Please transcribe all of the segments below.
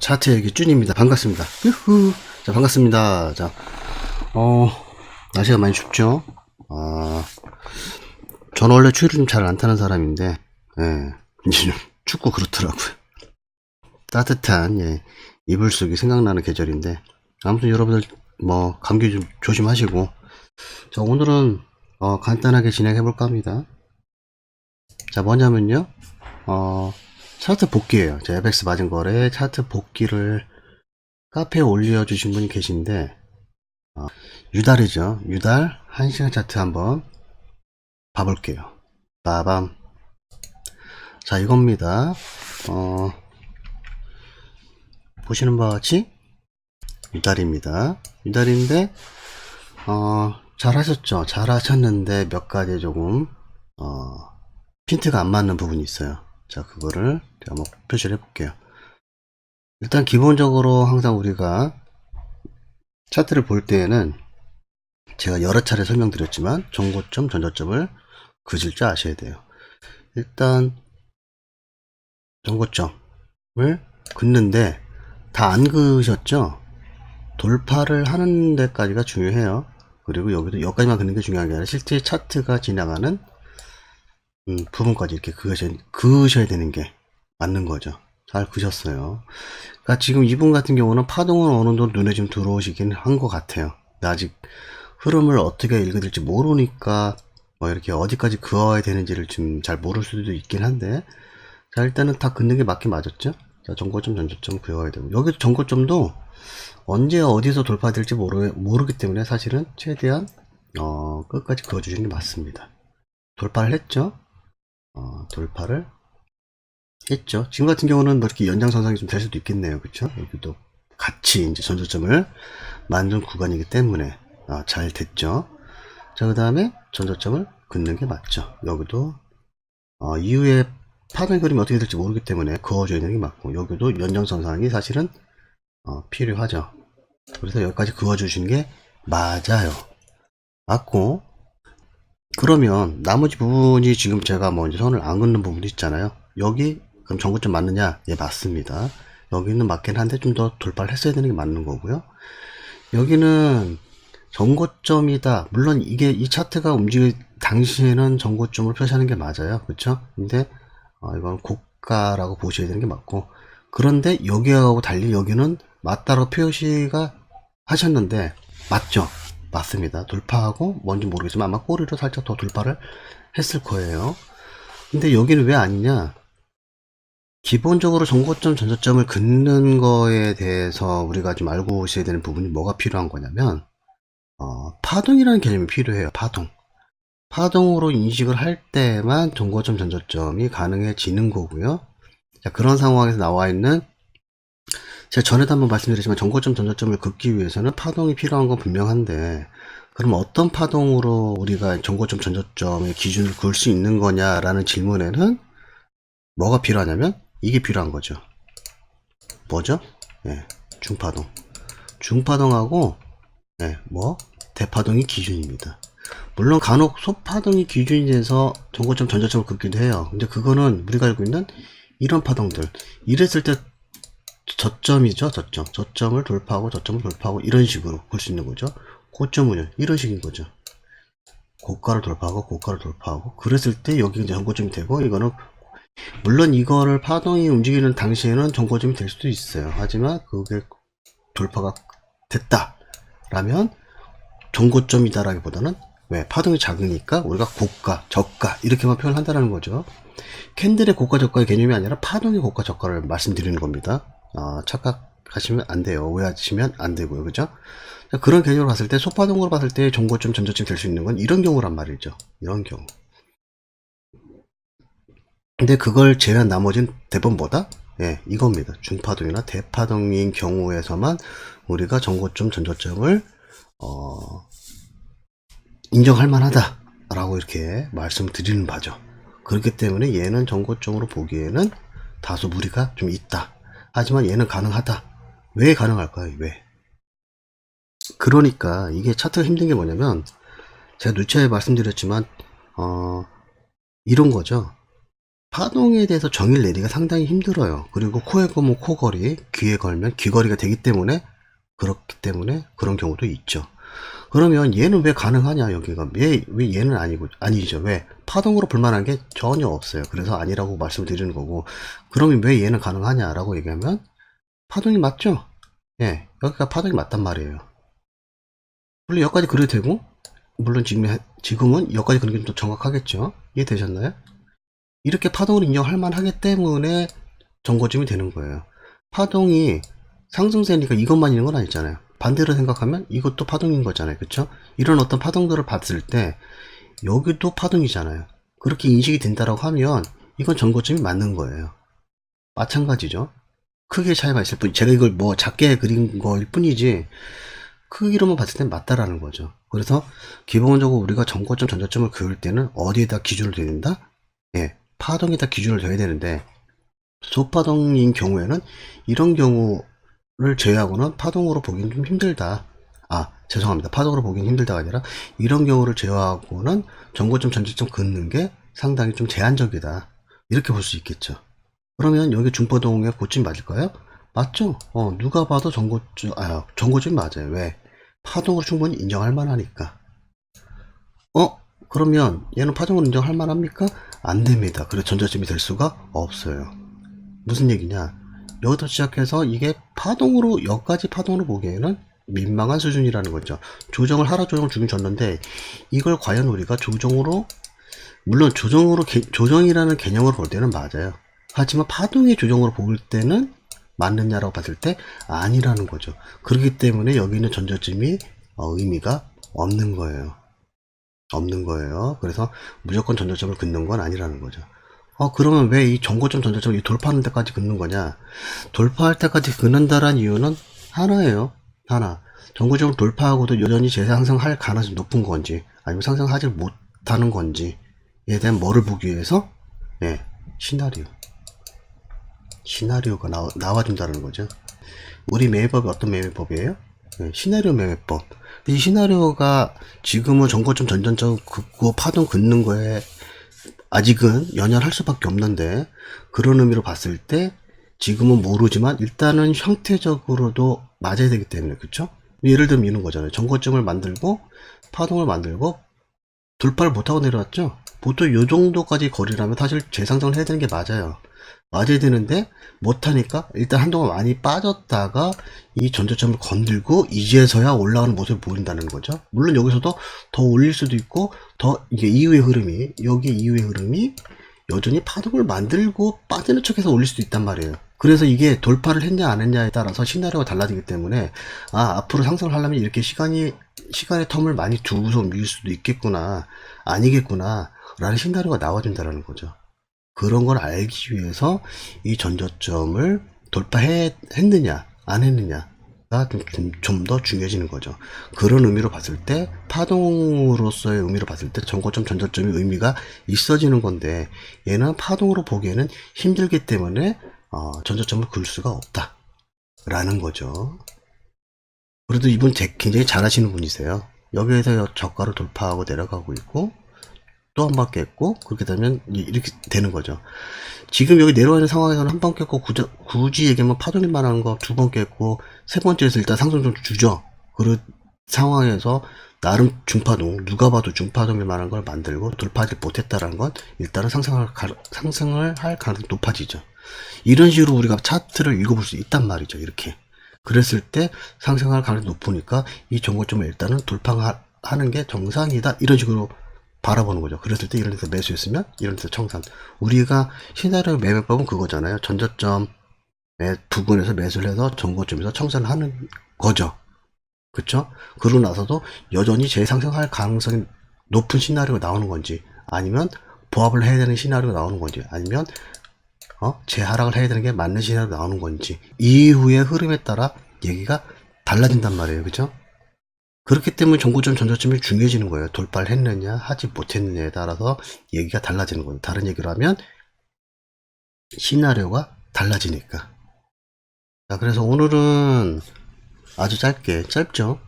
차트 얘기 쭌입니다. 반갑습니다. 유후. 자, 반갑습니다. 자, 날씨가 많이 춥죠? 저는 원래 추위를 좀 잘 안 타는 사람인데, 예, 이제 좀 춥고 그렇더라고요. 따뜻한, 예, 이불 속이 생각나는 계절인데, 아무튼 여러분들, 감기 좀 조심하시고, 자, 오늘은, 간단하게 진행해볼까 합니다. 자, 뭐냐면요, 차트 복귀예요. 제 에벡스 맞은 거래 차트 복귀를 카페에 올려주신 분이 계신데, 유달이죠. 유달 1시간 차트 한번 봐볼게요. 빠밤. 자, 이겁니다. 보시는 바와 같이 유달입니다. 유달인데, 잘하셨죠? 잘하셨는데 몇 가지 조금, 핀트가 안 맞는 부분이 있어요. 자, 그거를 제가 한번 표시를 해볼게요. 일단 기본적으로 항상 우리가 차트를 볼 때에는 제가 여러 차례 설명드렸지만 정고점, 전저점을 그질 줄 아셔야 돼요. 일단 정고점을 긋는데 다 안 그으셨죠? 돌파를 하는 데까지가 중요해요. 그리고 여기도 여기까지만 긋는 게 중요한 게 아니라 실제 차트가 지나가는 부분까지 이렇게 그으셔야 되는 게 맞는 거죠. 잘 그셨어요. 그러니까 지금 이분 같은 경우는 파동은 어느 정도 눈에 좀 들어오시긴 한 것 같아요. 아직 흐름을 어떻게 읽어야 될지 모르니까 이렇게 어디까지 그어야 되는지를 좀 잘 모를 수도 있긴 한데, 자, 일단은 다 긋는 게 맞긴 맞았죠. 자, 전고점, 전저점 그어야 되고, 여기도 전고점도 언제 어디서 돌파될지 모르기 때문에 사실은 최대한 끝까지 그어주시는 게 맞습니다. 돌파를 했죠. 돌파를 했죠. 지금 같은 경우는 이렇게 연장선상이 좀 될 수도 있겠네요. 그쵸? 여기도 같이 이제 전저점을 만든 구간이기 때문에 잘 됐죠. 자, 그 다음에 전저점을 긋는 게 맞죠. 여기도 이후에 파동 그림이 어떻게 될지 모르기 때문에 그어줘야 되는 게 맞고, 여기도 연장선상이 사실은 필요하죠. 그래서 여기까지 그어주시는 게 맞아요. 맞고, 그러면 나머지 부분이 지금 제가 이제 선을 안 긋는 부분도 있잖아요. 여기 그럼 전고점 맞느냐? 예, 맞습니다. 여기는 맞긴 한데 좀 더 돌파를 했어야 되는 게 맞는 거고요. 여기는 전고점이다. 물론 이게 이 차트가 움직일 당시에는 전고점을 표시하는 게 맞아요. 그렇죠? 근데 이건 고가라고 보셔야 되는 게 맞고, 그런데 여기하고 달리 여기는 맞다고 표시가 하셨는데 맞죠? 맞습니다. 돌파하고 뭔지 모르겠지만 아마 꼬리로 살짝 더 돌파를 했을 거예요. 근데 여기는 왜 아니냐? 기본적으로 전고점, 전저점을 긋는 거에 대해서 우리가 좀 알고 오셔야 되는 부분이 뭐가 필요한 거냐면, 파동이라는 개념이 필요해요. 파동으로 인식을 할 때만 전고점, 전저점이 가능해지는 거고요. 자, 그런 상황에서 나와 있는, 제가 전에도 한번 말씀드렸지만 전고점, 전저점을 긋기 위해서는 파동이 필요한 건 분명한데, 그럼 어떤 파동으로 우리가 전고점, 전저점의 기준을 그을 수 있는 거냐라는 질문에는 뭐가 필요하냐면 이게 필요한 거죠. 뭐죠? 예, 중파동. 중파동하고 대파동이 기준입니다. 물론 간혹 소파동이 기준이 돼서 전고점, 전저점을 긋기도 해요. 근데 그거는 우리가 알고 있는 이런 파동들, 이랬을 때 저점이죠. 저점을 돌파하고 저점을 돌파하고 이런 식으로 볼 수 있는 거죠. 고점은 이런 식인 거죠. 고가를 돌파하고 고가를 돌파하고, 그랬을 때 여기 이제 전고점이 되고, 이거는 물론 이거를 파동이 움직이는 당시에는 전고점이 될 수도 있어요. 하지만 그게 돌파가 됐다 라면 전고점이다라기보다는, 왜 파동이 작으니까 우리가 고가, 저가 이렇게만 표현한다는 거죠. 캔들의 고가, 저가의 개념이 아니라 파동의 고가, 저가를 말씀드리는 겁니다. 착각하시면 안 돼요. 오해하시면 안 되고요. 그죠? 그런 개념으로 봤을 때, 소파동으로 봤을 때 전고점, 전저점 될 수 있는 건 이런 경우란 말이죠. 이런 경우. 근데 그걸 제외한 나머지는 대부분 뭐다? 예, 이겁니다. 중파동이나 대파동인 경우에서만 우리가 전고점, 전저점을 인정할 만하다 라고 이렇게 말씀드리는 바죠. 그렇기 때문에 얘는 전고점으로 보기에는 다소 무리가 좀 있다. 하지만 얘는 가능하다. 왜 가능할까요? 왜? 그러니까 이게 차트가 힘든 게 뭐냐면, 제가 누차에 말씀드렸지만 이런 거죠. 파동에 대해서 정의를 내리기가 상당히 힘들어요. 그리고 코에 걸면 코걸이, 귀에 걸면 귀걸이가 되기 때문에, 그렇기 때문에 그런 경우도 있죠. 그러면 얘는 왜 가능하냐, 여기가. 왜 얘는 아니죠. 왜? 파동으로 불만한 게 전혀 없어요. 그래서 아니라고 말씀을 드리는 거고. 그러면 왜 얘는 가능하냐라고 얘기하면, 파동이 맞죠? 예, 여기가 파동이 맞단 말이에요. 물론 여기까지 그려도 되고, 물론 지금은 여기까지 그리는 게 좀 더 정확하겠죠? 이해되셨나요? 이렇게 파동을 인정할 만하기 때문에 정거점이 되는 거예요. 파동이 상승세니까 이것만 있는 건 아니잖아요. 반대로 생각하면 이것도 파동인 거잖아요. 그쵸? 이런 어떤 파동들을 봤을 때 여기도 파동이잖아요. 그렇게 인식이 된다라고 하면 이건 정거점이 맞는 거예요. 마찬가지죠. 크기의 차이가 있을 뿐, 제가 이걸 뭐 작게 그린 거일 뿐이지 크기로만 봤을 땐 맞다라는 거죠. 그래서 기본적으로 우리가 정거점, 전저점을 그을 때는 어디에다 기준을 둬야 된다? 예, 파동에다 기준을 둬야 되는데, 소파동인 경우에는 이런 경우를 제외하고는 파동으로 보기는 좀 힘들다. 아, 죄송합니다. 파동으로 보기는 힘들다가 아니라 이런 경우를 제외하고는 정거점, 전저점 긋는 게 상당히 좀 제한적이다. 이렇게 볼 수 있겠죠. 그러면 여기 중포동의 고점 맞을까요? 맞죠? 누가 봐도 정고점이 맞아요. 왜? 파동으로 충분히 인정할 만하니까. 그러면 얘는 파동으로 인정할 만합니까? 안 됩니다. 그래서 전자점이 될 수가 없어요. 무슨 얘기냐? 여기부터 시작해서 이게 파동으로, 여기까지 파동으로 보기에는 민망한 수준이라는 거죠. 하락 조정을 주긴 줬는데, 이걸 과연 우리가 조정으로, 물론 조정이라는 개념으로 볼 때는 맞아요. 하지만 파동의 조정으로 볼 때는 맞느냐라고 봤을 때 아니라는 거죠. 그렇기 때문에 여기 있는 전저점이 의미가 없는 거예요. 그래서 무조건 전저점을 긋는 건 아니라는 거죠. 그러면 왜 이 정고점, 전저점을 돌파하는 데까지 긋는 거냐? 돌파할 때까지 긋는다라는 이유는 하나예요. 하나. 정고점을 돌파하고도 여전히 재상승할 가능성이 높은 건지, 아니면 상승하지 못하는 건지에 대한 뭐를 보기 위해서, 예, 시나리오가 나와준다는 거죠. 우리 매매법이 어떤 매매법이에요? 네, 시나리오 매매법. 이 시나리오가 지금은 정거점, 전전점 긋고 파동 긋는 거에 아직은 연연할 수밖에 없는데, 그런 의미로 봤을 때 지금은 모르지만 일단은 형태적으로도 맞아야 되기 때문에, 그쵸? 예를 들면 이런 거잖아요. 정거점을 만들고 파동을 만들고 돌파를 못하고 내려왔죠. 보통 요 정도까지 거리라면 사실 재상승을 해야 되는 게 맞아요. 맞아야 되는데 못하니까 일단 한동안 많이 빠졌다가 이 전저점을 건들고 이제서야 올라가는 모습을 보인다는 거죠. 물론 여기서도 더 올릴 수도 있고, 더 이게 이후의 흐름이 여전히 파동을 만들고 빠지는 척해서 올릴 수도 있단 말이에요. 그래서 이게 돌파를 했냐 안 했냐에 따라서 시나리오가 달라지기 때문에, 앞으로 상승을 하려면 이렇게 시간의 텀을 많이 두고서 밀 수도 있겠구나, 아니겠구나 라는 시나리오가 나와준다는 거죠. 그런 걸 알기 위해서 이 전저점을 돌파했느냐 안 했느냐가 좀 더 중요해지는 거죠. 그런 의미로 봤을 때, 파동으로서의 의미로 봤을 때 정고점, 전저점이 의미가 있어지는 건데, 얘는 파동으로 보기에는 힘들기 때문에 전저점을 그을 수가 없다 라는 거죠. 그래도 이분 굉장히 잘하시는 분이세요. 여기에서 저가를 돌파하고 내려가고 있고, 또 한 번 깼고, 그렇게 되면 이렇게 되는 거죠. 지금 여기 내려와 있는 상황에서는 한 번 깼고, 굳이 얘기하면 파동일 만한 거 두 번 깼고, 세 번째에서 일단 상승 좀 주죠. 그런 상황에서 나름 누가 봐도 중파동일 만한 걸 만들고 돌파하지 못했다라는 건 일단은 상승을 할 가능성이 높아지죠. 이런 식으로 우리가 차트를 읽어볼 수 있단 말이죠. 이렇게. 그랬을 때 상승할 가능성이 높으니까 이 정고점을 일단은 돌파하는 게 정상이다, 이런 식으로 바라보는 거죠. 그랬을 때 이런 데서 매수했으면 이런 데서 청산. 우리가 시나리오 매매법은 그거잖아요. 전저점 부근에서 매수를 해서 정고점에서 청산을 하는 거죠. 그쵸? 그러고 나서도 여전히 재상승할 가능성이 높은 시나리오가 나오는 건지, 아니면 보합을 해야 되는 시나리오가 나오는 건지, 아니면 재하락을 해야 되는 게 맞는 시나리오가 나오는 건지, 이후의 흐름에 따라 얘기가 달라진단 말이에요. 그죠? 그렇기 때문에 정고점, 전저점이 중요해지는 거예요. 돌파를 했느냐 하지 못했느냐에 따라서 얘기가 달라지는 거예요. 다른 얘기로 하면 시나리오가 달라지니까. 자, 그래서 오늘은 아주 짧죠?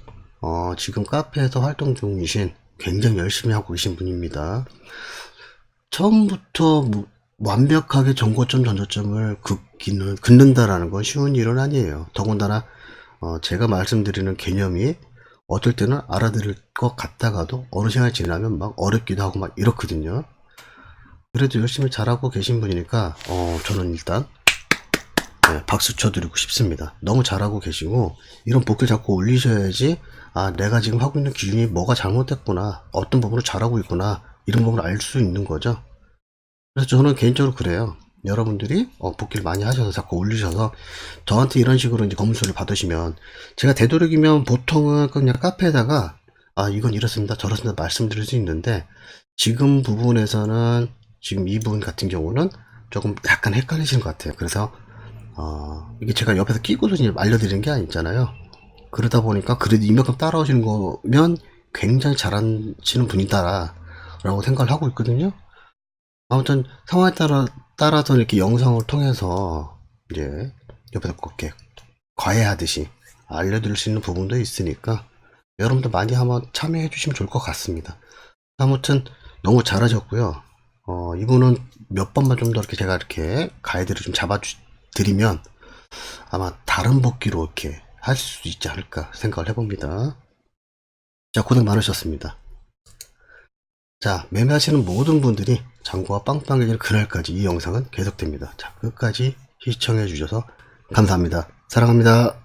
지금 카페에서 활동 중이신, 굉장히 열심히 하고 계신 분입니다. 처음부터 완벽하게 전고점 전저점을 긋는다라는 건 쉬운 일은 아니에요. 더군다나 제가 말씀드리는 개념이 어떨 때는 알아들을 것 같다가도 어느 시간이 지나면 막 어렵기도 하고 막 이렇거든요. 그래도 열심히 잘하고 계신 분이니까 저는 일단 박수 쳐드리고 싶습니다. 너무 잘하고 계시고 이런 복귀를 자꾸 올리셔야지 내가 지금 하고 있는 기준이 뭐가 잘못됐구나, 어떤 부분을 잘하고 있구나, 이런 부분을 알 수 있는 거죠. 그래서 저는 개인적으로 그래요. 여러분들이 복귀를 많이 하셔서 자꾸 올리셔서 저한테 이런 식으로 이제 검수를 받으시면 제가 되도록이면 보통은 그냥 카페에다가 이건 이렇습니다 저렇습니다 말씀드릴 수 있는데, 지금 부분에서는 지금 이 부분 같은 경우는 조금 약간 헷갈리시는 것 같아요. 그래서 이게 제가 옆에서 끼고서 이제 알려드리는 게 아니잖아요. 그러다 보니까 그래도 이만큼 따라오시는 거면 굉장히 잘하시는 분이다라고 생각을 하고 있거든요. 아무튼 상황에 따라서 이렇게 영상을 통해서 이제 옆에서 그렇게 과외하듯이 알려드릴 수 있는 부분도 있으니까 여러분들 많이 한번 참여해 주시면 좋을 것 같습니다. 아무튼 너무 잘하셨고요. 이분은 몇 번만 좀 더 이렇게 제가 이렇게 가이드를 좀 잡아드리면 아마 다른 복귀로 이렇게 할 수 있지 않을까 생각을 해봅니다. 자, 고생 많으셨습니다. 자, 매매하시는 모든 분들이 장고가 빵빵해질 그날까지 이 영상은 계속됩니다. 자, 끝까지 시청해 주셔서 감사합니다. 사랑합니다.